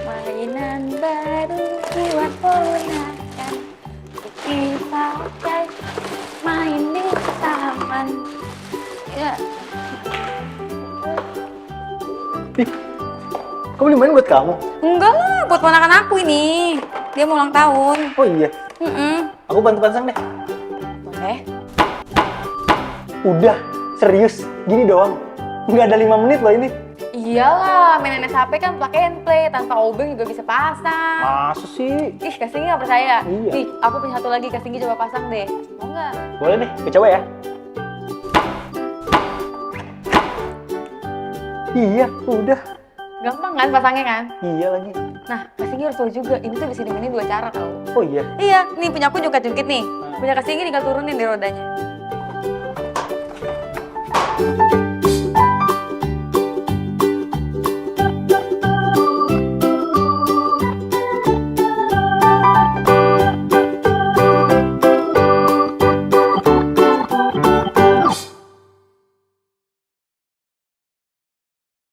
Mainan baru buat ponakan, dipakai main di taman. Ya. Ih, kau beli main buat kamu? Enggak lah, buat ponakan aku ini. Dia mau ulang tahun. Oh iya, aku bantu pasang deh. Boleh. Udah, serius, gini doang. Nggak ada 5 menit loh ini. Iyalah, main NSHP kan plug and play, tanpa obeng juga bisa pasang. Masa sih? Ih, Kak Singgi nggak percaya? Iya. Nih, aku punya satu lagi, Kak Singgi coba pasang deh. Mau nggak? Boleh deh, aku coba ya. Iya, udah. Gampang kan pasangnya kan? Iya lagi. Nah, Kak Singgi harus tahu juga, ini tuh bisa dimainin 2 cara tau. Oh iya. Iya, nih punya aku jungkit-jungkit nih. Punya Kak Singgi tinggal turunin di rodanya.